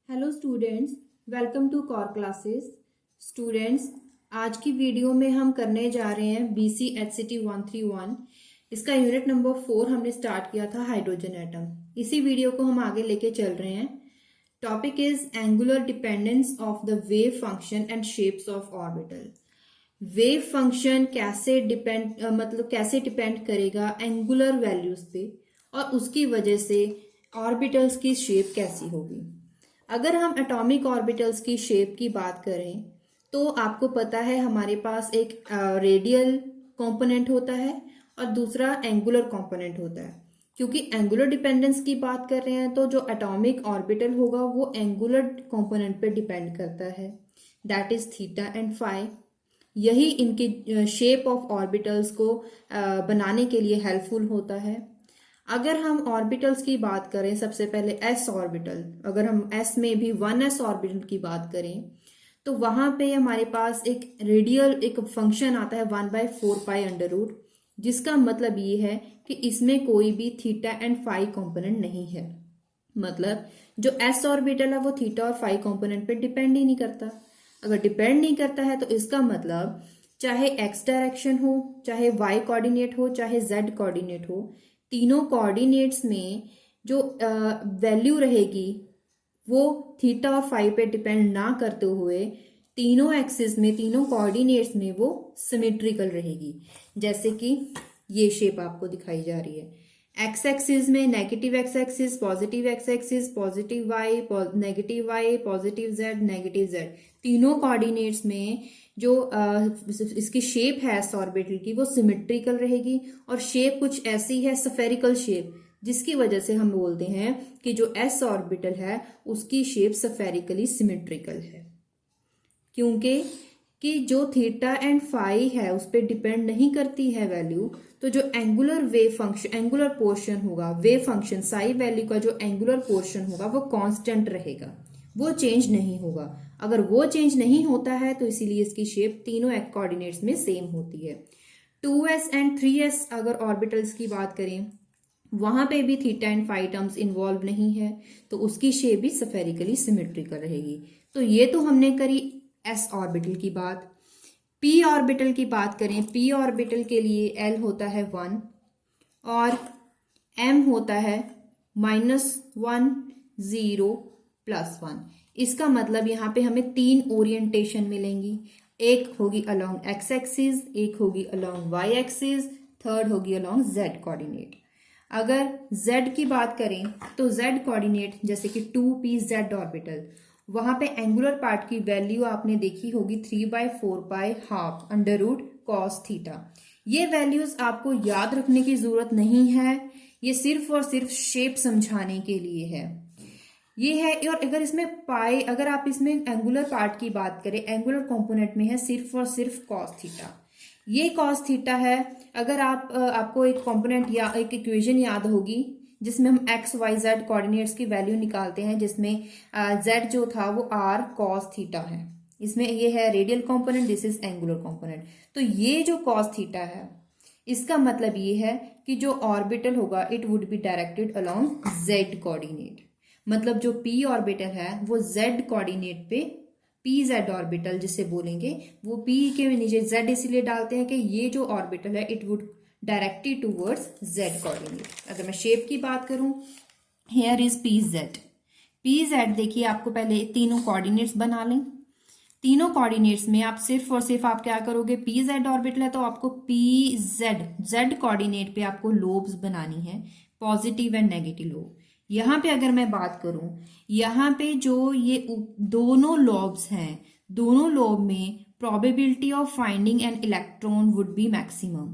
Hello students, welcome to core classes. Students, आज की video में हम करने जा रहे हैं BCHCT 131। इसका यूनिट नंबर 4 हमने स्टार्ट किया था हाइड्रोजन एटम। इसी वीडियो को हम आगे लेके चल रहे हैं। Topic is angular dependence of the wave function and shapes of orbital. Wave function कैसे डिपेंड करेगा एंगुलर वैल्यूज पे, और उसकी वजह से ऑर्बिटल्स की शेप कैसी होगी। अगर हम एटॉमिक ऑर्बिटल्स की शेप की बात करें तो आपको पता है हमारे पास एक रेडियल कंपोनेंट होता है और दूसरा एंगुलर कंपोनेंट होता है। क्योंकि एंगुलर डिपेंडेंस की बात कर रहे हैं तो जो एटॉमिक ऑर्बिटल होगा वो एंगुलर कंपोनेंट पे डिपेंड करता है, that is theta and phi. यही इनकी शेप ऑफ ऑर्बिटल्स को बनाने के लिए हेल्पफुल होता है। अगर हम ऑर्बिटल्स की बात करें, सबसे पहले एस ऑर्बिटल, अगर हम एस में भी 1s ऑर्बिटल की बात करें तो वहां पे हमारे पास एक रेडियल एक फंक्शन आता है 1/4π√, जिसका मतलब ये है कि इसमें कोई भी थीटा एंड फाई कंपोनेंट नहीं है। मतलब जो एस ऑर्बिटल है वो थीटा और फाई कंपोनेंट पे डिपेंड ही नहीं करता। अगर डिपेंड नहीं करता है तो इसका मतलब चाहे एक्स डायरेक्शन हो, चाहे वाई कोऑर्डिनेट हो, चाहे जेड कोऑर्डिनेट हो, तीनों कोऑर्डिनेट्स में जो वैल्यू रहेगी वो थीटा और फाई पे डिपेंड ना करते हुए तीनों एक्सिस में, तीनों कोऑर्डिनेट्स में वो सिमेट्रिकल रहेगी। जैसे कि ये शेप आपको दिखाई जा रही है। एक्स एक्सिस में negative X axis, positive X axis, positive Y, negative Y, positive Z, negative Z, तीनों कोऑर्डिनेट्स में जो इसकी शेप है एस ऑर्बिटल की वो सिमेट्रिकल रहेगी। और शेप कुछ ऐसी है स्फेरिकल शेप, जिसकी वजह से हम बोलते हैं कि जो एस ऑर्बिटल है उसकी शेप स्फेरिकली सिमेट्रिकल है। क्योंकि कि जो थीटा एंड फाई है उस पर डिपेंड नहीं करती है वैल्यू, तो जो angular wave function, angular portion होगा वेव फंक्शन साई वैल्यू का, जो एंगुलर पोर्शन होगा वो कांस्टेंट रहेगा, वो चेंज नहीं होगा। अगर वो चेंज नहीं होता है तो इसीलिए इसकी शेप तीनों कोऑर्डिनेट्स में सेम होती है। 2s एंड 3s अगर ऑर्बिटल्स की बात करें, वहां पे भी theta and phi terms involve नहीं है, तो उसकी शेप भी स्फेरिकली सिमेट्रिकल रहेगी। तो ये तो हमने करी एस ऑर्बिटल की बात। पी ऑर्बिटल की बात करें, पी ऑर्बिटल के लिए एल होता है 1 और एम होता है -1 0 +1। इसका मतलब यहाँ पे हमें 3 ओरिएंटेशन मिलेंगी। एक होगी अलोंग एक्स एक्सिस, एक होगी अलोंग वाई एक्सिस, थर्ड होगी अलोंग जेड कोऑर्डिनेट। अगर जेड की बात करें तो जेड कोऑर्डिनेट जैसे कि 2p z ऑर्बिटल, वहां पे एंगुलर पार्ट की वैल्यू आपने देखी होगी 3/4π½ cos थीटा। ये वैल्यूज आपको याद रखने की जरूरत नहीं है, ये सिर्फ और सिर्फ शेप समझाने के लिए है ये है। और अगर इसमें पाई, अगर आप इसमें एंगुलर पार्ट की बात करें, एंगुलर कंपोनेंट में है सिर्फ और सिर्फ cos थीटा। ये cos थीटा है। अगर आपको एक कंपोनेंट या एक इक्वेशन याद होगी जिसमें हम एक्स वाई जेड कोऑर्डिनेट्स की वैल्यू निकालते हैं, जिसमें जेड जो था वो r cos थीटा है। इसमें ये है radial component, this is angular component. तो ये जो cos थीटा है इसका मतलब ये है कि जो ऑर्बिटल होगा it would be directed along Z coordinate. मतलब जो p ऑर्बिटल है वो z कोऑर्डिनेट पे, pz ऑर्बिटल जिसे बोलेंगे, वो p के नीचे z इसलिए डालते हैं कि ये जो ऑर्बिटल है it would directed towards z coordinate. अगर मैं शेप की बात करूं, हेयर इज pz देखिए, आपको पहले तीनों कोऑर्डिनेट्स बना लें। तीनों कोऑर्डिनेट्स में आप सिर्फ और सिर्फ आप क्या करोगे, pz ऑर्बिटल है तो आपको z कोऑर्डिनेट पे आपको लोब्स बनानी है, पॉजिटिव एंड नेगेटिव लोब। यहाँ पे अगर मैं बात करूं, यहाँ पे जो ये दोनों लोब्स हैं, दोनों लोब में probability of finding an electron would be maximum.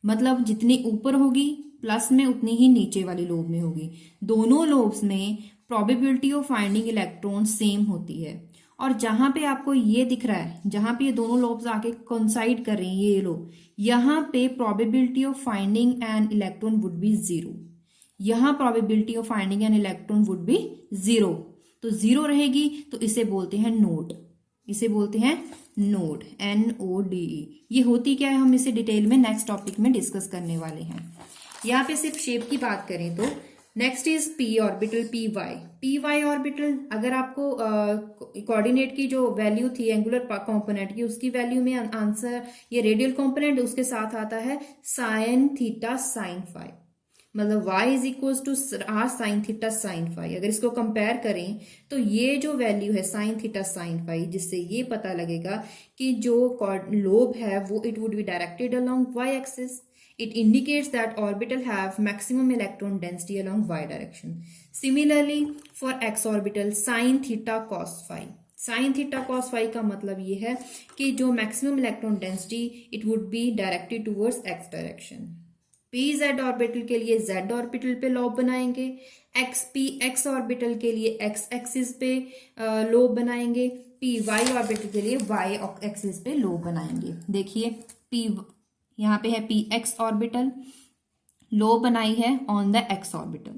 मतलब जितनी ऊपर होगी प्लस में उतनी ही नीचे वाली लोब में होगी। दोनों लोब्स में probability of finding electron same होती है। और जहां पे आपको ये दिख रहा है, जहां पे ये दोनों लोब्स आके कोइंसाइड कर रहे हैं, ये लोब, यहाँ पे probability of finding an electron would be 0। यहाँ probability of finding an electron would be 0। तो 0 रहेगी तो इसे बोलते हैं नोड, इसे बोलते हैं नोड, NODE। ये होती क्या है हम इसे डिटेल में नेक्स्ट टॉपिक में डिस्कस करने वाले हैं। यहाँ पे सिर्फ शेप की बात करें तो next is P orbital P Y orbital. अगर आपको कोऑर्डिनेट की जो वैल्यू थी एंगुलर कंपोनेंट की, उसकी वैल्यू में आंसर ये रेडियल कंपोनेंट उसके साथ आता है साइन थीटा साइन फाई, मतलब y is equal to R sine theta sine phi. अगर इसको कंपेयर करें तो ये जो वैल्यू है साइन थीटा साइन फाई, जिससे ये पता लगेगा कि जो लोब है वो it would be directed along y axis. It indicates that orbital have maximum electron density along y direction. Similarly, for x orbital, sin theta cos phi. Sin theta cos phi का मतलब ये है कि जो maximum electron density it would be directed towards x direction. p z orbital के लिए z orbital पे lobe बनाएंगे, x orbital के लिए x axis पे lobe बनाएंगे, p y orbital के लिए y axis पे lobe बनाएंगे. देखिए p यहाँ पे है पी एक्स ऑर्बिटल, लो बनाई है on the X orbital.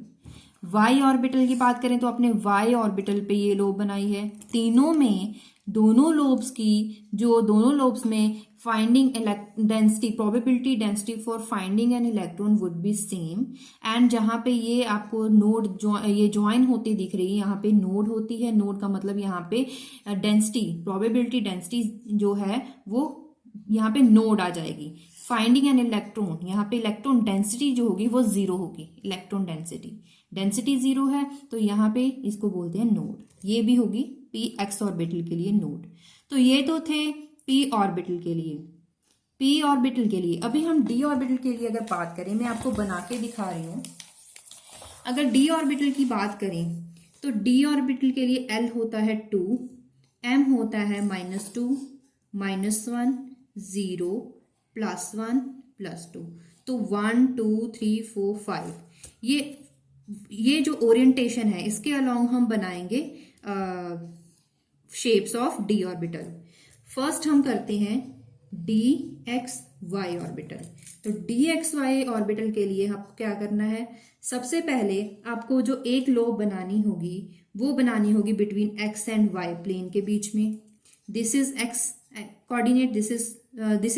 Y orbital की बात करें तो अपने वाई ऑर्बिटल पे ये लो बनाई है. तीनों में दोनों लोब्स में finding density, probability density for finding an electron would be same. And जहाँ पे ये आपको नोड ये ज्वाइन होती दिख रही है, यहाँ पे नोड होती है. नोड का मतलब यहाँ पे डेंसिटी, प्रोबेबिलिटी डेंसिटी जो है वो यहाँ पे नोड आ जाएगी. फाइंडिंग एन इलेक्ट्रॉन, यहाँ पे इलेक्ट्रॉन डेंसिटी जो होगी वो जीरो होगी. इलेक्ट्रॉन डेंसिटी जीरो है तो यहाँ पे इसको बोलते हैं नोड. ये भी होगी पी एक्स ऑर्बिटल के लिए नोड. तो ये तो थे पी ऑर्बिटल के लिए. अभी हम डी ऑर्बिटल के लिए अगर बात करें, मैं आपको बना के दिखा रही हूँ. अगर डी ऑर्बिटल की बात करें तो डी ऑर्बिटल के लिए एल होता है 2, एम होता है -2, -1, 0, +1, +2. तो 1 2 3 4 5 ये जो ओरिएंटेशन है इसके अलोंग हम बनाएंगे shapes of D orbital. First हम करते हैं डी एक्स वाई ऑर्बिटल. तो डी एक्स वाई ऑर्बिटल के लिए आपको क्या करना है, सबसे पहले आपको जो एक लोब बनानी होगी वो बनानी होगी between X and Y plane के बीच में. This is X coordinate, this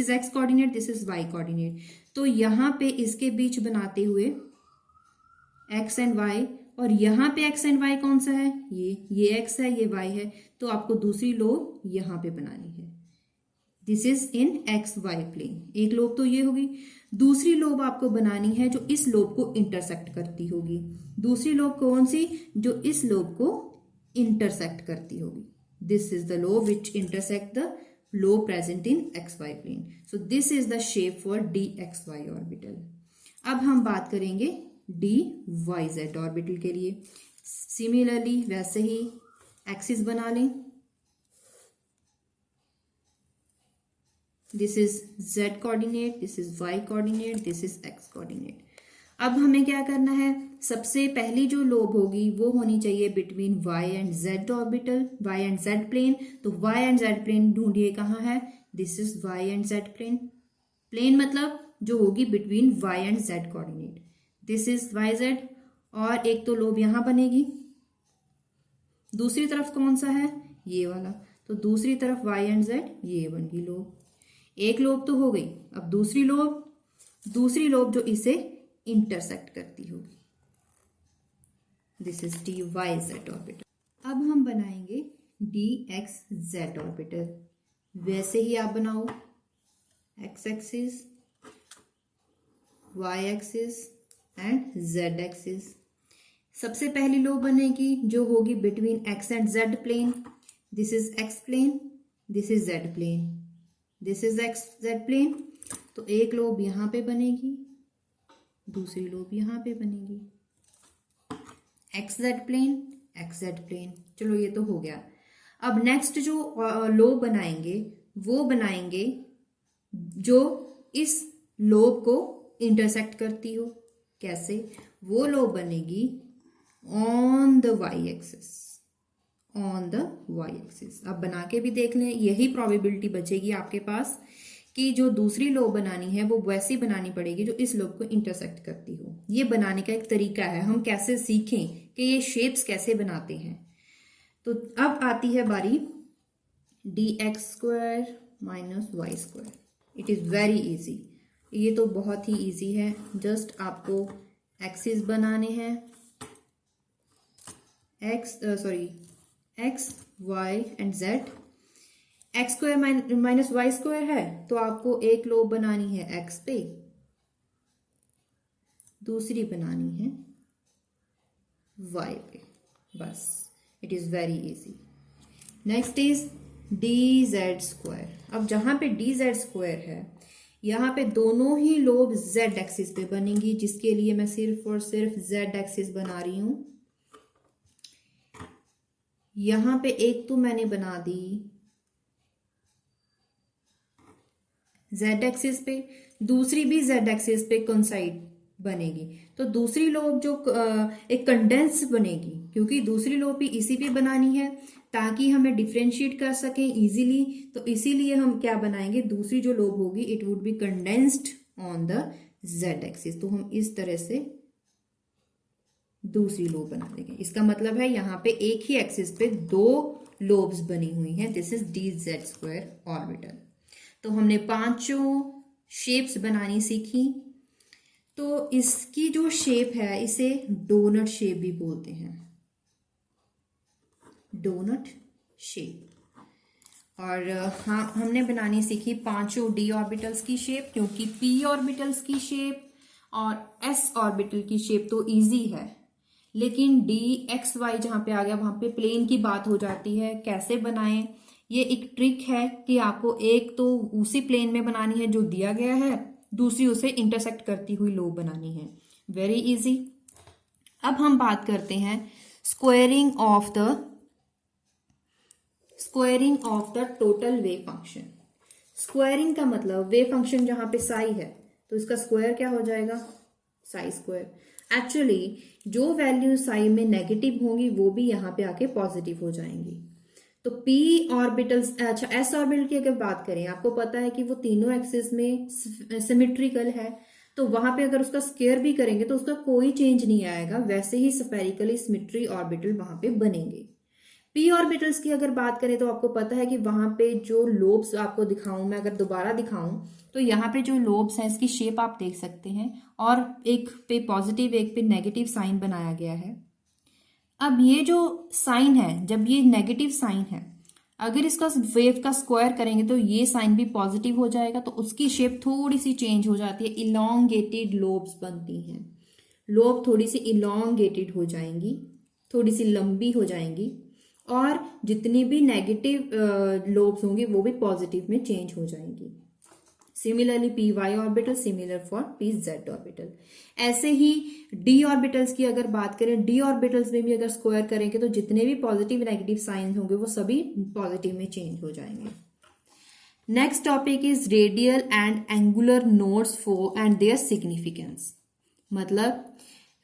is X coordinate, this is Y coordinate. तो यहाँ पे इसके बीच बनाते हुए एक्स एंड वाई, और यहाँ पे एक्स एंड वाई कौन सा है, ये एक्स है, ये वाई है. तो आपको दूसरी लोब यहाँ पे बनानी है. This is in X Y plane. एक लोब तो ये होगी. दूसरी लोब आपको बनानी है जो इस लोब को इंटरसेक्ट करती होगी. दूसरी लोब कौन सी, जो इस लोब को इंटरसेक्ट करती होगी. This is the lobe which intersect the lobe present in xy plane. So this is the shape for dxy orbital. अब हम बात करेंगे dyz ऑर्बिटल के लिए. सिमिलरली वैसे ही एक्सिस बना लें. This is z coordinate, this is y coordinate, this is x coordinate. अब हमें क्या करना है, सबसे पहली जो लोब होगी वो होनी चाहिए between y and z orbital, y and z plane. तो y एंड z प्लेन ढूंढिए कहाँ है, this is y and z plane. Plane मतलब जो होगी between y and z coordinate. This is yz. और एक तो लोब यहां बनेगी, दूसरी तरफ कौन सा है, ये वाला. तो दूसरी तरफ y एंड z, ये बन गई लोब. एक लोब तो हो गई. अब दूसरी लोब जो इसे इंटरसेक्ट करती होगी. This is D Y Z orbital. अब हम बनाएंगे डी एक्स जेड ऑर्बिटल. वैसे ही आप बनाओ, X axis, Y axis and Z axis. सबसे पहली लो बनेगी जो होगी between X and Z plane. This is X plane, this is Z plane, this is X Z plane. तो एक लोब यहां पे बनेगी, दूसरी लोब यहां पे बनेगी. X Z plane, X Z plane. चलो ये तो हो गया. अब नेक्स्ट जो लोब बनाएंगे वो बनाएंगे जो इस लोब को इंटरसेक्ट करती हो. कैसे, वो लोब बनेगी on the Y axis, on the Y axis. अब बना के भी देख लें, यही प्रोबेबिलिटी बचेगी आपके पास कि जो दूसरी लोब बनानी है वो वैसी बनानी पड़ेगी जो इस लोब को इंटरसेक्ट करती हो. ये बनाने का एक तरीका है, हम कैसे सीखें कि ये शेप्स कैसे बनाते हैं. तो अब आती है बारी D X square minus Y square. It is very easy. ये तो बहुत ही इजी है. जस्ट आपको एक्सिस बनाने हैं X Y and Z. X square minus Y square है तो आपको एक लोब बनानी है एक्स पे, दूसरी बनानी है वाई पे, बस। It is very easy. Next is D Z square. अब जहां पे डी जेड स्क्वायर है यहाँ पे दोनों ही लोब जेड एक्सिस पे बनेंगी, जिसके लिए मैं सिर्फ और सिर्फ जेड एक्सिस बना रही हूं। यहां पे एक तो मैंने बना दी जेड एक्सिस पे, दूसरी भी जेड एक्सिस पे कोइंसाइड बनेगी। तो दूसरी लोब जो एक कंडेंस बनेगी, क्योंकि दूसरी लोब भी इसी पे बनानी है ताकि हमें डिफ्रेंशिएट कर सकें इजीली। तो इसीलिए हम क्या बनाएंगे, दूसरी जो लोब होगी it would be condensed on the Z axis. तो हम इस तरह से दूसरी लोब बना देंगे। इसका मतलब है यहाँ पे एक ही एक्सिस पे दो लोब्स बनी हुई हैं। This is D Z square orbital. तो हमने पांचों शेप्स बनानी सीखी। तो इसकी जो शेप है इसे डोनट शेप भी बोलते हैं, डोनट शेप। और हाँ, हमने बनानी सीखी पांचों डी ऑर्बिटल्स की शेप, क्योंकि पी ऑर्बिटल्स की शेप और एस ऑर्बिटल की शेप तो इजी है, लेकिन डी एक्स वाई जहां पे आ गया वहां पे प्लेन की बात हो जाती है। कैसे बनाएं, ये एक ट्रिक है कि आपको एक तो उसी प्लेन में बनानी है जो दिया गया है, दूसरी उसे इंटरसेक्ट करती हुई लोब बनानी है। Very easy. अब हम बात करते हैं squaring of the total wave function. Squaring का मतलब वेव फंक्शन जहां पे साई है तो इसका स्क्वायर क्या हो जाएगा, साई स्क्वायर। एक्चुअली जो वैल्यू साई में नेगेटिव होंगी वो भी यहां पे आके पॉजिटिव हो जाएंगी। तो पी ऑर्बिटल्स, अच्छा एस ऑर्बिटल की अगर बात करें, आपको पता है कि वो तीनों एक्सिस में सिमेट्रिकल है, तो वहां पे अगर उसका स्क्वायर भी करेंगे तो उसका कोई चेंज नहीं आएगा, वैसे ही स्फेरिकली सिमेट्री ऑर्बिटल वहां पे बनेंगे। पी ऑर्बिटल्स की अगर बात करें तो आपको पता है कि वहां पे जो लोब्स आपको दिखाऊं, मैं अगर दोबारा दिखाऊं तो यहाँ पे जो लोब्स हैं इसकी शेप आप देख सकते हैं, और एक पे पॉजिटिव एक पे नेगेटिव साइन बनाया गया है। अब ये जो साइन है, जब ये नेगेटिव साइन है, अगर इसका वेव का स्क्वायर करेंगे तो ये साइन भी पॉजिटिव हो जाएगा, तो उसकी शेप थोड़ी सी चेंज हो जाती है, इलोंगेटेड लोब्स बनती हैं। लोब थोड़ी सी इलोंगेटेड हो जाएंगी, थोड़ी सी लंबी हो जाएंगी, और जितनी भी नेगेटिव लोब्स होंगी वो भी पॉजिटिव में चेंज हो जाएंगी। Similarly P Y orbital, similar for P Z orbital. ऐसे ही डी ऑर्बिटल्स की अगर बात करें, डी ऑर्बिटल्स में भी अगर स्क्वायर करेंगे तो जितने भी पॉजिटिव नेगेटिव साइन होंगे वो सभी पॉजिटिव में चेंज हो जाएंगे। Next topic is radial and angular nodes for and their significance. मतलब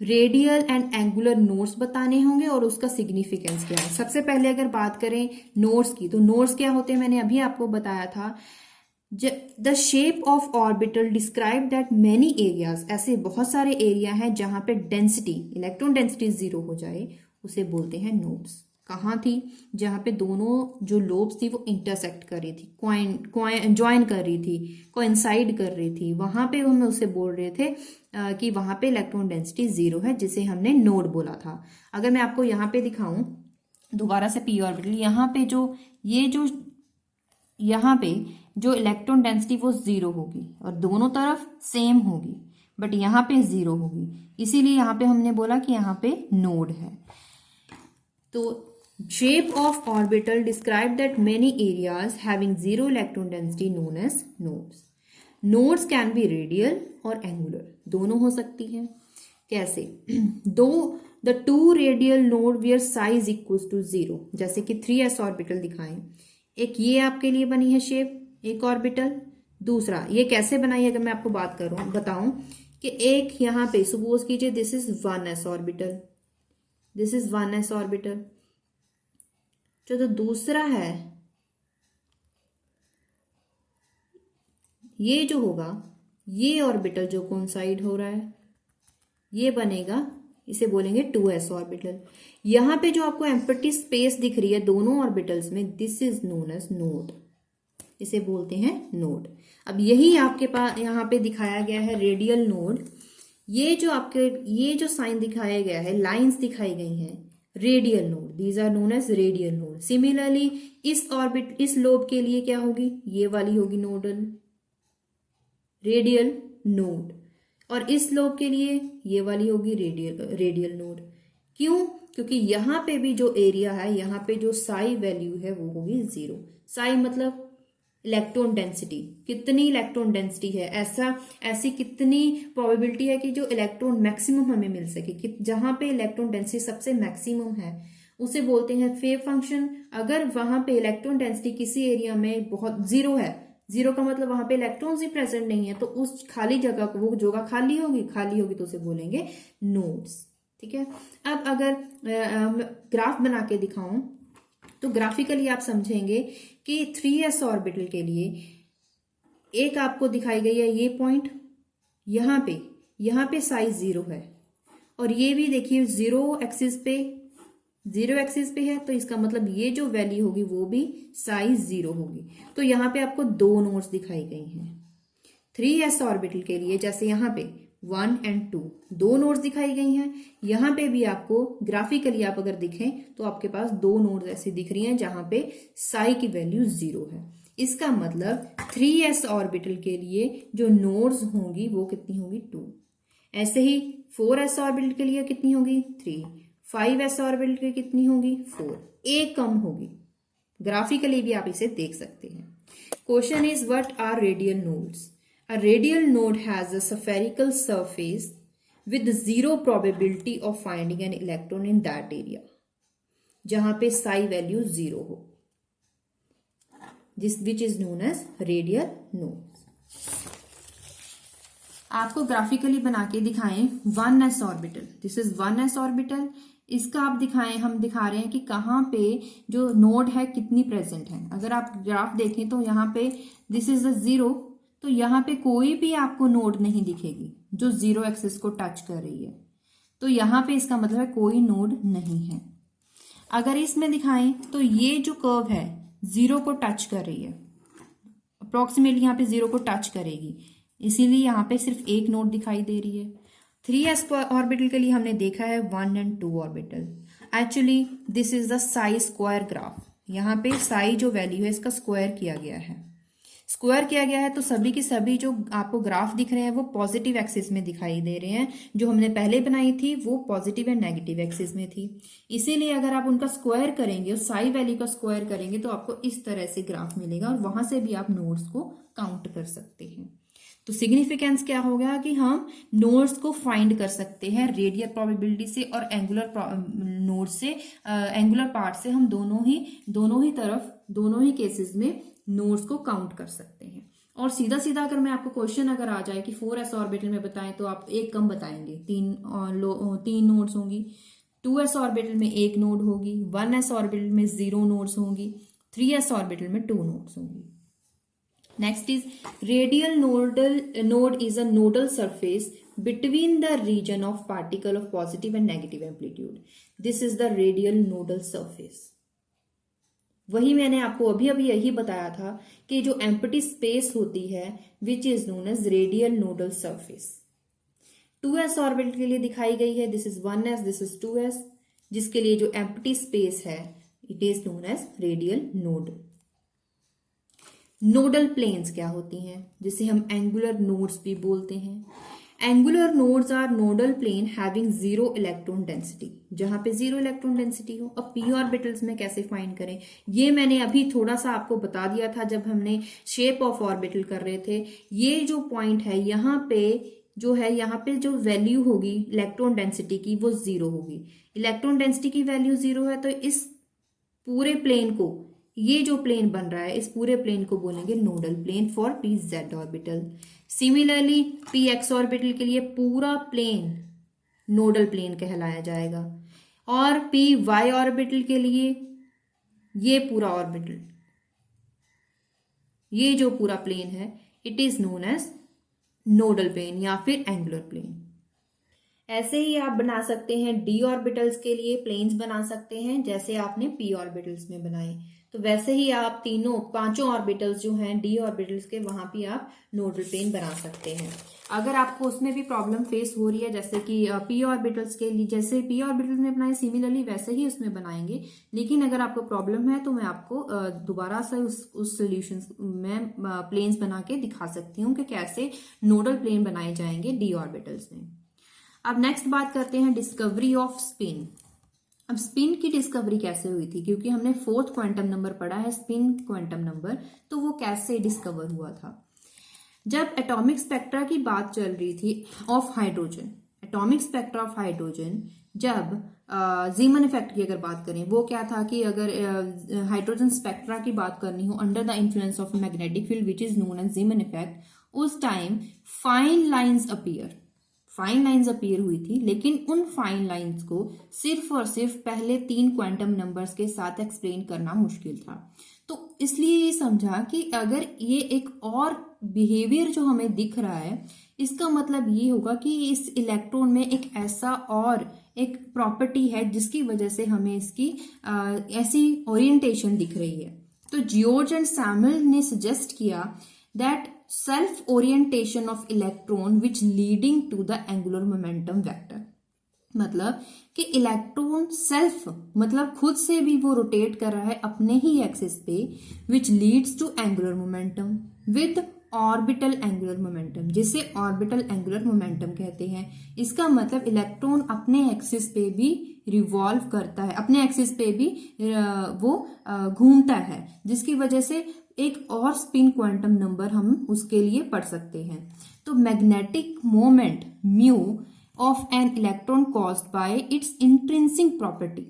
रेडियल एंड एंगुलर नोड्स बताने होंगे और उसका सिग्निफिकेंस क्या है। सबसे पहले अगर बात करें नोड्स की, तो नोड्स क्या होते हैं, मैंने अभी आपको बताया था। The shape of orbital describe that many areas, ऐसे बहुत सारे एरिया हैं जहां पे डेंसिटी, इलेक्ट्रॉन डेंसिटी 0 हो जाए, उसे बोलते हैं नोड्स। कहाँ थी, जहां पे दोनों जो लोब्स थी वो इंटरसेक्ट कर रही थी, ज्वाइन कर रही थी, कोइंसाइड कर रही थी, वहां पे हम उसे बोल रहे थे कि वहां पे इलेक्ट्रॉन डेंसिटी 0 है, जिसे हमने नोड बोला था। अगर मैं आपको यहाँ पे दिखाऊं दोबारा से पी ऑर्बिटल, यहाँ पे जो इलेक्ट्रॉन डेंसिटी वो 0 होगी और दोनों तरफ सेम होगी, बट यहाँ पे 0 होगी, इसीलिए यहाँ पे हमने बोला कि यहाँ पे नोड है। तो shape of orbital describe that many areas having 0 electron density known as nodes. Nodes can be radial और एंगुलर, दोनों हो सकती हैं। कैसे, the two radial node where psi equals to 0, जैसे कि 3s ऑर्बिटल दिखाएं। एक ये आपके लिए बनी है शेप, एक ऑर्बिटल। दूसरा ये कैसे बनाई है, अगर मैं आपको बताऊं कि एक यहाँ पे सपोज कीजिए this is 1s orbital, this is 1s orbital. जो दूसरा है ये जो होगा, ये ऑर्बिटल जो कोइंसाइड हो रहा है ये बनेगा, इसे बोलेंगे 2s ऑर्बिटल। यहां पे जो आपको एम्प्टी स्पेस दिख रही है दोनों ऑर्बिटल्स में, this is known as node, इसे बोलते हैं नोड। अब यही आपके पास यहाँ पे दिखाया गया है रेडियल नोड। ये जो साइन दिखाया गया है, लाइंस दिखाई गई हैं, radial node, these are known as radial node. Similarly इस लोब के लिए क्या होगी, ये वाली होगी नोडल रेडियल नोड, और इस लोब के लिए ये वाली होगी रेडियल नोड। क्यों? क्योंकि यहां पे भी जो एरिया है, यहां पे जो साई वैल्यू है वो होगी 0। साई मतलब इलेक्ट्रॉन डेंसिटी, कितनी इलेक्ट्रॉन डेंसिटी है, ऐसी कितनी प्रोबेबिलिटी है कि जो इलेक्ट्रॉन मैक्सिमम हमें मिल सके, कि जहां पे इलेक्ट्रॉन डेंसिटी सबसे मैक्सिमम है उसे बोलते हैं फेव फंक्शन। अगर वहां पे इलेक्ट्रॉन डेंसिटी किसी एरिया में बहुत 0 है, 0 का मतलब वहां पे इलेक्ट्रॉन्स ही प्रेजेंट नहीं है, तो उस खाली जगह को, वो जगह खाली होगी तो उसे बोलेंगे नोड्स। ठीक है। अब अगर ग्राफ बना के दिखाऊं तो ग्राफिकली आप समझेंगे कि 3s ऑर्बिटल के लिए एक आपको दिखाई गई है ये पॉइंट, यहां पे साइज 0 है, और ये भी देखिए 0 एक्सिस पे है, तो इसका मतलब ये जो वैल्यू होगी वो भी साइज 0 होगी। तो यहां पे आपको 2 नोड्स दिखाई गई हैं 3s ऑर्बिटल के लिए। जैसे यहां पे 1 और 2 दो नोड्स दिखाई गई हैं, यहां पे भी आपको ग्राफिकली आप अगर दिखें तो आपके पास 2 नोड्स ऐसी दिख रही हैं जहां पे साई की वैल्यू 0 है। इसका मतलब 3s ऑर्बिटल के लिए जो नोड्स होंगी वो कितनी होगी 2। ऐसे ही 4s ऑर्बिटल के लिए कितनी होगी 3, 5s ऑर्बिटल के कितनी होगी 4, एक कम होगी। ग्राफिकली भी आप इसे देख सकते हैं। Question is what are radial nodes? A radial node has a spherical surface with 0 probability of finding an electron in that area, जहां पे psi value 0 हो, which is known as radial node। आपको ग्राफिकली बना के दिखाएं 1s orbital, this is 1s orbital. इसका आप दिखाएं, हम दिखा रहे हैं कि कहाँ पे जो नोड है कितनी प्रेजेंट है। अगर आप ग्राफ देखें तो यहाँ पे दिस इज अ 0, तो यहाँ पे कोई भी आपको नोड नहीं दिखेगी जो 0 एक्सिस को टच कर रही है, तो यहाँ पे इसका मतलब है कोई नोड नहीं है। अगर इसमें दिखाएं तो ये जो कर्व है 0 को टच कर रही है, अप्रोक्सीमेटली यहाँ पे 0 को टच करेगी, इसीलिए यहाँ पे सिर्फ एक नोड दिखाई दे रही है। 3s ऑर्बिटल के लिए हमने देखा है 1 और 2 orbital. Actually this is the Sai square graph, यहाँ पे साई जो वैल्यू है इसका स्क्वायर किया गया है, तो सभी की सभी जो आपको ग्राफ दिख रहे हैं वो पॉजिटिव एक्सिस में दिखाई दे रहे हैं। जो हमने पहले बनाई थी वो पॉजिटिव एंड नेगेटिव एक्सिस में थी, इसीलिए अगर आप उनका स्क्वायर करेंगे और साई वैल्यू का स्क्वायर करेंगे तो आपको इस तरह से ग्राफ मिलेगा, और वहां से भी आप नोड्स को काउंट कर सकते हैं। तो सिग्निफिकेंस क्या हो गया कि हम नोड्स को फाइंड कर सकते हैं रेडियल प्रोबेबिलिटी से और एंगुलर नोड से, एंगुलर पार्ट से हम दोनों ही केसेस में नोड्स को काउंट कर सकते हैं। और सीधा सीधा अगर मैं आपको क्वेश्चन अगर आ जाए कि 4s ऑर्बिटल में बताएं तो आप एक कम बताएंगे, 3 नोड्स होंगी। 2s ऑर्बिटल में 1 नोड होगी, 1s ऑर्बिटल में 0 नोड्स होंगी, 3s ऑर्बिटल में 2 नोड्स होंगी। Next is radial node is a nodal surface between the region of particle of positive and negative amplitude. This is the radial nodal surface. वही मैंने आपको अभी यही बताया था कि जो एम्प्टी स्पेस होती है which is known as radial nodal surface. 2s orbital के लिए दिखाई गई है, this is 1s, this is 2s, जिसके लिए जो एम्प्टी स्पेस है it is known as radial node. Nodal planes क्या होती हैं, जिसे हम एंगुलर नोड्स भी बोलते हैं। Angular nodes are nodal plane having 0 electron density, जहां पे 0 इलेक्ट्रॉन डेंसिटी हो। अब p ऑर्बिटल्स में कैसे फाइंड करें, ये मैंने अभी थोड़ा सा आपको बता दिया था जब हमने शेप ऑफ ऑर्बिटल कर रहे थे। ये जो पॉइंट है यहाँ पे जो वैल्यू होगी इलेक्ट्रॉन डेंसिटी की वो 0 होगी। इलेक्ट्रॉन डेंसिटी की वैल्यू 0 है तो इस पूरे प्लेन को, ये जो प्लेन बन रहा है इस पूरे प्लेन को बोलेंगे nodal plane for P Z orbital. Similarly P X orbital के लिए पूरा प्लेन नोडल प्लेन कहलाया जाएगा, और पी वाई ऑर्बिटल के लिए ये पूरा ऑर्बिटल, ये जो पूरा प्लेन है it is known as nodal plane या फिर एंगुलर प्लेन। ऐसे ही आप बना सकते हैं d ऑर्बिटल्स के लिए प्लेन्स बना सकते हैं जैसे आपने p ऑर्बिटल्स में बनाए। तो वैसे ही आप पांचों ऑर्बिटल्स जो हैं d ऑर्बिटल्स के, वहां भी आप नोडल प्लेन बना सकते हैं। अगर आपको उसमें भी प्रॉब्लम फेस हो रही है जैसे कि p ऑर्बिटल्स के लिए, जैसे p ऑर्बिटल्स में बनाए सिमिलरली वैसे ही उसमें बनाएंगे, लेकिन अगर आपको प्रॉब्लम है तो मैं आपको दोबारा से उस सोल्यूशन में प्लेन्स बना के दिखा सकती हूँ कि कैसे नोडल प्लेन बनाए जाएंगे d ऑर्बिटल्स में। अब नेक्स्ट बात करते हैं डिस्कवरी ऑफ स्पिन। अब स्पिन की डिस्कवरी कैसे हुई थी, क्योंकि हमने 4th क्वांटम नंबर पढ़ा है स्पिन क्वांटम नंबर, तो वो कैसे डिस्कवर हुआ था। जब एटॉमिक स्पेक्ट्रा की बात चल रही थी of hydrogen, atomic spectra of hydrogen, जब जीमन इफेक्ट की अगर बात करें, वो क्या था कि अगर हाइड्रोजन स्पेक्ट्रा की बात करनी हो under the influence of magnetic field which is known as Zeeman effect, उस टाइम फाइन लाइंस अपीयर हुई थी, लेकिन उन फाइन लाइंस को सिर्फ और सिर्फ पहले 3 क्वांटम नंबर्स के साथ एक्सप्लेन करना मुश्किल था। तो इसलिए ये समझा कि अगर ये एक और बिहेवियर जो हमें दिख रहा है, इसका मतलब ये होगा कि इस इलेक्ट्रॉन में एक ऐसा और एक प्रॉपर्टी है जिसकी वजह से हमें इसकी ऐसी ओरिएंटेशन दिख रही है। तो जियोर्ज एंड सैमुअल ने सजेस्ट किया that self orientation of electron which leading to the angular momentum vector, मतलब कि इलेक्ट्रॉन सेल्फ मतलब खुद से भी वो रोटेट कर रहा है अपने ही एक्सिस पे, which leads to angular momentum with orbital angular momentum, जिसे ऑर्बिटल एंगुलर मोमेंटम कहते हैं। इसका मतलब इलेक्ट्रॉन अपने एक्सिस पे भी रिवॉल्व करता है, अपने एक्सिस पे भी वो घूमता है, जिसकी वजह से एक और स्पिन क्वांटम नंबर हम उसके लिए पढ़ सकते हैं। तो magnetic moment mu of an electron caused by it's intrinsic property,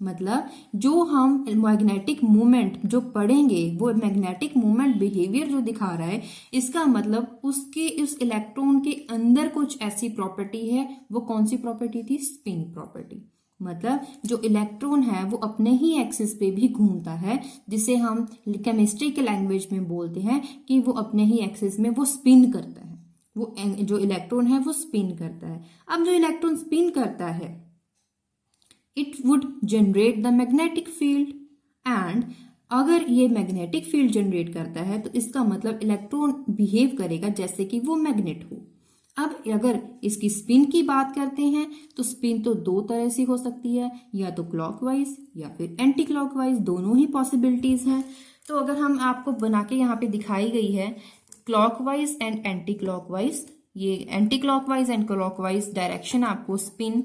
मतलब जो हम मैग्नेटिक मूवमेंट जो पढ़ेंगे वो मैग्नेटिक मूवमेंट बिहेवियर जो दिखा रहा है, इसका मतलब उसके उस इलेक्ट्रॉन के अंदर कुछ ऐसी प्रॉपर्टी है। वो कौन सी प्रॉपर्टी थी? Spin property. मतलब जो इलेक्ट्रॉन है वो अपने ही एक्सिस पे भी घूमता है, जिसे हम केमिस्ट्री के लैंग्वेज में बोलते हैं कि वो अपने ही एक्सिस में वो स्पिन करता है। वो जो इलेक्ट्रॉन है वो स्पिन करता है। अब जो इलेक्ट्रॉन स्पिन करता है, it would generate the magnetic field, and अगर ये मैग्नेटिक फील्ड जनरेट करता है तो इसका मतलब इलेक्ट्रॉन बिहेव करेगा जैसे कि वो मैग्नेट हो। अब अगर इसकी स्पिन की बात करते हैं तो स्पिन तो 2 तरह से हो सकती है, या तो क्लॉकवाइज या फिर एंटी क्लॉकवाइज, दोनों ही पॉसिबिलिटीज हैं। तो अगर हम आपको बना के यहाँ पे दिखाई गई है क्लॉकवाइज एंड एंटी क्लॉकवाइज, ये anti clockwise and clockwise direction आपको स्पिन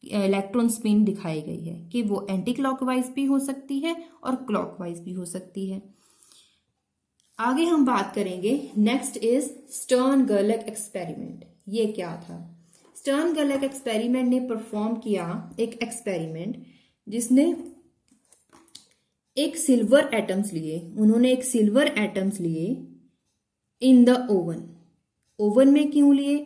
इलेक्ट्रॉन स्पिन दिखाई गई है कि वो एंटी क्लॉकवाइज भी हो सकती है और क्लॉकवाइज भी हो सकती है। आगे हम बात करेंगे, नेक्स्ट इज स्टर्न गर्लक एक्सपेरिमेंट। ये क्या था? स्टर्न गर्लक एक्सपेरिमेंट ने परफॉर्म किया एक एक्सपेरिमेंट जिसने एक सिल्वर एटम्स लिए, उन्होंने एक सिल्वर एटम्स लिए इन द ओवन। ओवन में क्यों लिए?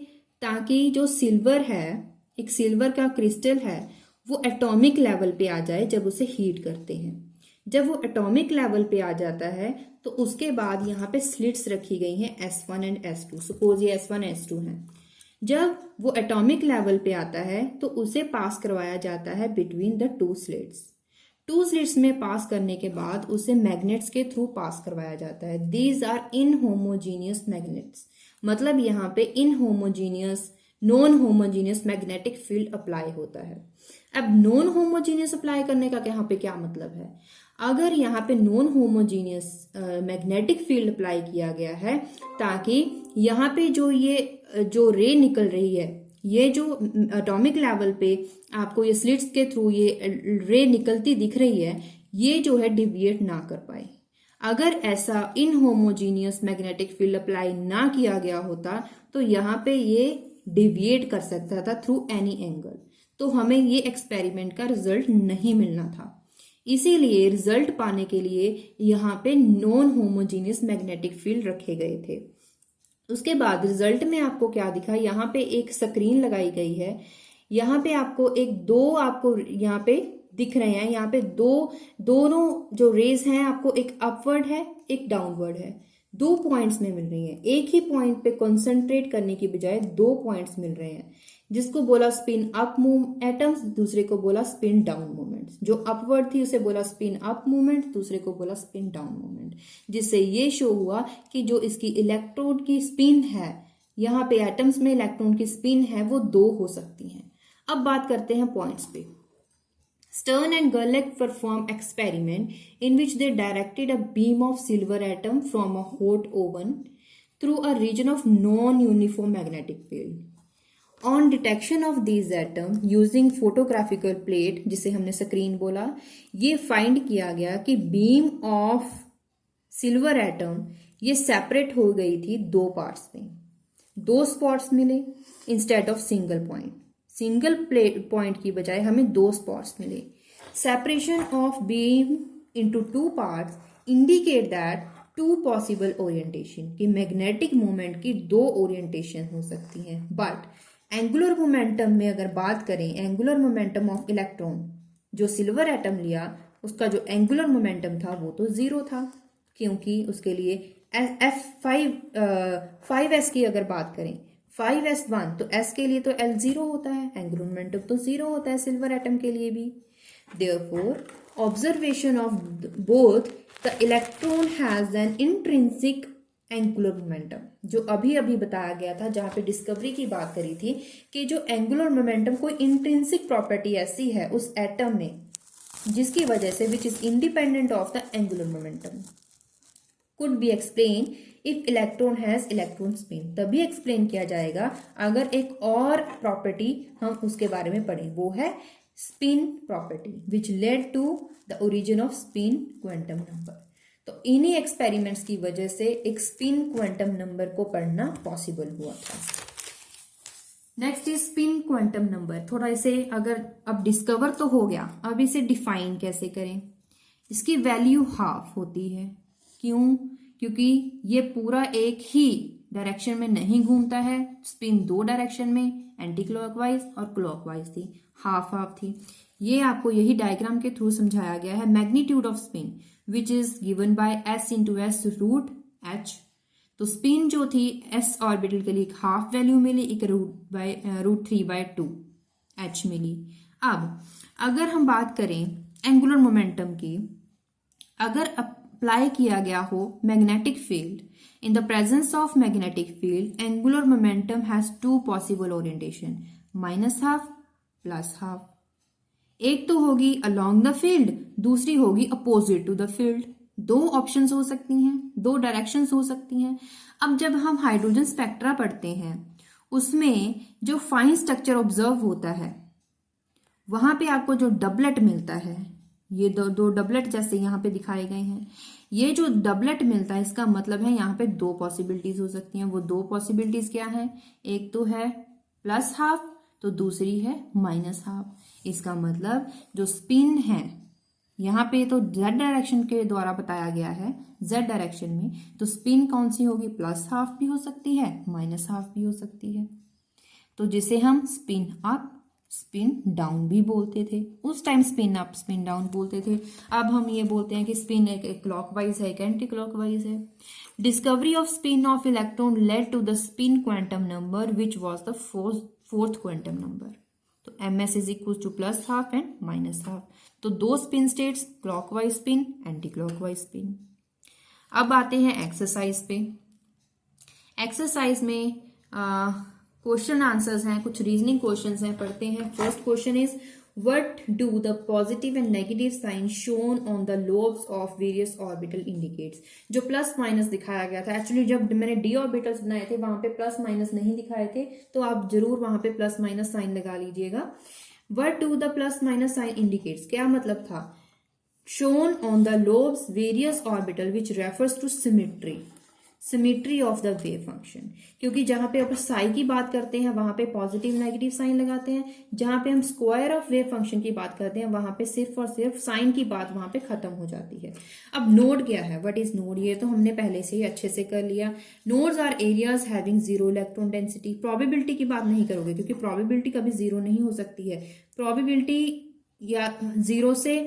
ताकि जो सिल्वर है, एक सिल्वर का क्रिस्टल है, वो एटॉमिक लेवल पे आ जाए जब उसे हीट करते हैं। जब वो एटॉमिक लेवल पे आ जाता है तो उसके बाद यहाँ पे स्लिट्स रखी गई हैं S1 एंड S2। सपोज ये S1 S2 हैं। जब वो एटॉमिक लेवल पे आता है तो उसे पास करवाया जाता है बिटवीन द 2 स्लिट्स। 2 स्लिट्स में पास करने के बाद उसे मैग्नेट्स के थ्रू पास करवाया जाता है। दीज आर इनहोमोजीनियस मैग्नेट्स, मतलब यहाँ पे inhomogeneous non homogeneous magnetic field apply होता है। अब नॉन होमोजीनियस अप्लाई करने का यहाँ पे क्या मतलब है? अगर यहाँ पे non homogeneous magnetic field apply किया गया है ताकि यहाँ पे जो रे निकल रही है, ये जो एटॉमिक लेवल पे आपको ये स्लिट्स के थ्रू ये रे निकलती दिख रही है, ये जो है डिविएट ना कर पाए। अगर ऐसा इनहोमोजीनियस मैग्नेटिक फील्ड अप्लाई ना किया गया होता तो यहाँ पे ये डिविएट कर सकता था थ्रू एनी एंगल, तो हमें ये एक्सपेरिमेंट का रिजल्ट नहीं मिलना था। इसीलिए रिजल्ट पाने के लिए यहाँ पे नॉन होमोजीनियस मैग्नेटिक फील्ड रखे गए थे। उसके बाद रिजल्ट में आपको क्या दिखा? यहाँ पे एक स्क्रीन लगाई गई है, यहाँ पे आपको आपको यहाँ पे दिख रहे हैं। यहाँ पे दोनों जो रेज हैं आपको एक अपवर्ड है, एक डाउनवर्ड है, 2 पॉइंट्स में मिल रही हैं। एक ही पॉइंट पे कंसंट्रेट करने की बजाय 2 पॉइंट्स मिल रहे हैं। जिसको बोला स्पिन अप मूव एटम्स, दूसरे को बोला स्पिन डाउन मूवमेंट। जो अपवर्ड थी उसे बोला स्पिन अप मूवमेंट, दूसरे को बोला स्पिन डाउन मूवमेंट। जिससे ये शो हुआ कि जो इसकी इलेक्ट्रॉन की स्पिन है, यहाँ पे एटम्स में इलेक्ट्रॉन की स्पिन है वो 2 हो सकती हैं। अब बात करते हैं पॉइंट्स पे। Stern and Gerlach performed experiment in which they directed a beam of silver atom from a hot oven through a region of non-uniform magnetic field. On detection of these atoms using photographical plate, जिसे हमने screen बोला, ये find किया गया कि beam of silver atom ये separate हो गई थी 2 पार्ट्स में। 2 स्पॉट्स मिले instead of single point. Single point की बजाय हमें 2 स्पॉट्स मिले। Separation of beam into 2 parts indicate that 2 possible orientation, कि मैग्नेटिक मोमेंट की 2 ओरिएंटेशन हो सकती हैं। बट एंगुलर मोमेंटम में अगर बात करें, एंगुलर मोमेंटम ऑफ इलेक्ट्रॉन जो सिल्वर एटम लिया उसका जो एंगुलर मोमेंटम था वो तो 0 था, क्योंकि उसके लिए F5S की अगर बात करें 5s1 तो s के लिए तो L 0 होता है, एंगुलर मोमेंटम तो 0 होता है सिल्वर एटम के लिए भी। Therefore, observation of both the electron has an intrinsic angular momentum, जो अभी अभी बताया गया था जहां पे डिस्कवरी की बात करी थी कि जो एंगुलर मोमेंटम कोई इंट्रिंसिक प्रॉपर्टी ऐसी है उस एटम में जिसकी वजह से which is independent of the angular momentum could be explained if electron has electron spin। तभी एक्सप्लेन किया जाएगा अगर एक और प्रॉपर्टी हम उसके बारे में पढ़ें, वो है spin property which led to the origin of spin quantum number. तो इन्हीं एक्सपेरिमेंट्स की वजह से एक स्पिन क्वांटम नंबर को पढ़ना पॉसिबल हुआ था। Next is spin quantum number. थोड़ा इसे अगर अब डिस्कवर तो हो गया, अब इसे डिफाइन कैसे करें। इसकी वैल्यू हाफ होती है। क्यों? क्योंकि ये पूरा एक ही डायरेक्शन में नहीं घूमता है। स्पिन 2 डायरेक्शन में, एंटी क्लॉकवाइज और क्लॉकवाइज थी, हाफ हाफ थी। ये आपको यही डायग्राम के थ्रू समझाया गया है। Magnitude of spin which is given by s into S root h। तो स्पिन जो थी s ऑर्बिटल के लिए एक हाफ वैल्यू मिली, एक √3/2 h मिली। अब अगर हम बात करें एंगुलर मोमेंटम की, अगर अप्लाई किया गया हो magnetic field, in the presence of magnetic field angular momentum has 2 possible orientation, -½ +½ एक तो होगी अलोंग द फील्ड, दूसरी होगी opposite to the field. 2 options हो सकती हैं, 2 डायरेक्शंस हो सकती हैं। अब जब हम हाइड्रोजन स्पेक्ट्रा पढ़ते हैं उसमें जो फाइन स्ट्रक्चर ऑब्जर्व होता है वहां पे आपको जो डबलेट मिलता है, ये दो डबलेट जैसे यहाँ पे दिखाए गए हैं, ये जो डबलेट मिलता है इसका मतलब है यहाँ पे 2 पॉसिबिलिटीज हो सकती हैं। वो 2 पॉसिबिलिटीज क्या है? एक तो है +½ तो दूसरी है -½ इसका मतलब जो स्पिन है यहाँ पे तो z डायरेक्शन के द्वारा बताया गया है, z डायरेक्शन में, तो स्पिन कौन सी होगी? +½ भी हो सकती है, -½ भी हो सकती है। तो जिसे हम स्पिन अप स्पिन डाउन भी बोलते थे। उस time spin up spin down बोलते थे। अब हम ये बोलते हैं कि स्पिन एक क्लॉकवाइज है, एक एंटी क्लॉकवाइज है। Discovery of spin of electron led to the spin quantum number which was the fourth quantum number. तो ms is equal to +½ and -½ तो 2 spin states, clockwise spin, anti clockwise spin. अब आते हैं exercise पे। Exercise में question answers हैं, कुछ reasoning questions हैं, पढ़ते हैं। First question is what do the positive and negative sign shown on the lobes of various orbital indicates. जो प्लस माइनस दिखाया गया था, एक्चुअली जब मैंने डी ऑर्बिटल्स बनाए थे वहां पे प्लस माइनस नहीं दिखाए थे, तो आप जरूर वहां पे प्लस माइनस साइन लगा लीजिएगा। What do the plus minus sign indicates, क्या मतलब था? Shown on the lobes various orbital which refers to symmetry of the wave function. क्योंकि जहां पे अपन साई की बात करते हैं वहां पे पॉजिटिव नेगेटिव साइन लगाते हैं, जहां पे हम स्क्वायर ऑफ वेव फंक्शन की बात करते हैं वहां पे सिर्फ और सिर्फ साइन की बात वहां पे खत्म हो जाती है। अब नोड क्या है? What is node? ये तो हमने पहले से ही अच्छे से कर लिया। Nodes are areas having 0 electron density. Probability की बात नहीं करोगे क्योंकि प्रोबेबिलिटी कभी 0 नहीं हो सकती है। प्रोबेबिलिटी या 0 से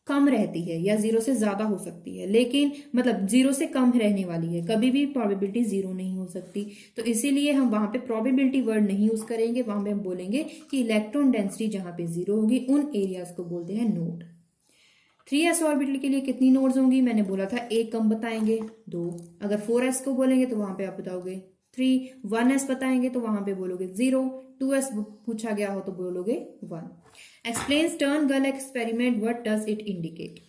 कम रहती है या जीरो से ज्यादा हो सकती है, लेकिन मतलब जीरो से कम रहने वाली है, कभी भी प्रोबेबिलिटी जीरो नहीं हो सकती। तो इसीलिए हम वहां पे प्रोबेबिलिटी वर्ड नहीं यूज करेंगे, वहां पे हम बोलेंगे कि इलेक्ट्रॉन डेंसिटी जहां पे जीरो होगी उन एरियाज को बोलते हैं नोड। 3s ऑर्बिटल के लिए कितनी नोड्स होंगी, मैंने बोला था एक कम बताएंगे, 2। अगर 4s को बोलेंगे तो वहां पे आप बताओगे 3, 1s बताएंगे तो वहां पे बोलोगे 0, 2s पूछा गया हो तो बोलोगे 1। एक्सप्लेन्स टर्न गल experiment, what does it indicate.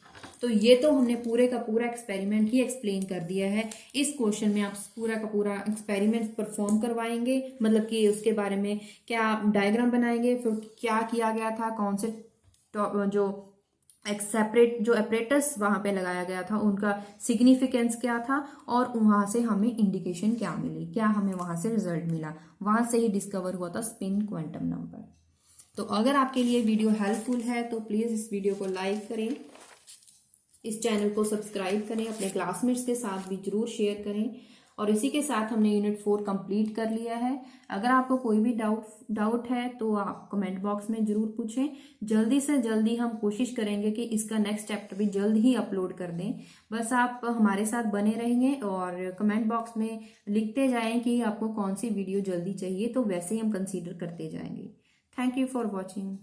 तो ये तो हमने पूरे का पूरा एक्सपेरिमेंट ही एक्सप्लेन कर दिया है। इस क्वेश्चन में आप पूरा का पूरा एक्सपेरिमेंट परफॉर्म करवाएंगे, मतलब कि उसके बारे में क्या डायग्राम बनाएंगे, फिर क्या किया गया था, कौन से जो एक सेपरेट जो एपरेटस वहां पे लगाया गया था उनका सिग्निफिकेंस क्या था, और वहां से हमें इंडिकेशन क्या मिली, क्या हमें वहां से रिजल्ट मिला, वहां से ही डिस्कवर हुआ था स्पिन क्वांटम नंबर। तो अगर आपके लिए वीडियो हेल्पफुल है तो प्लीज इस वीडियो को लाइक करें, इस चैनल को सब्सक्राइब करें, अपने क्लासमेट्स के साथ भी जरूर शेयर करें। और इसी के साथ हमने यूनिट 4 कंप्लीट कर लिया है। अगर आपको कोई भी डाउट है तो आप कमेंट बॉक्स में जरूर पूछें। जल्दी से जल्दी हम कोशिश करेंगे कि इसका नेक्स्ट चैप्टर भी जल्द ही अपलोड कर दें। बस आप हमारे साथ बने रहेंगे और कमेंट बॉक्स में लिखते जाएं कि आपको कौन सी वीडियो जल्दी चाहिए, तो वैसे ही हम कंसीडर करते जाएंगे। Thank you for watching.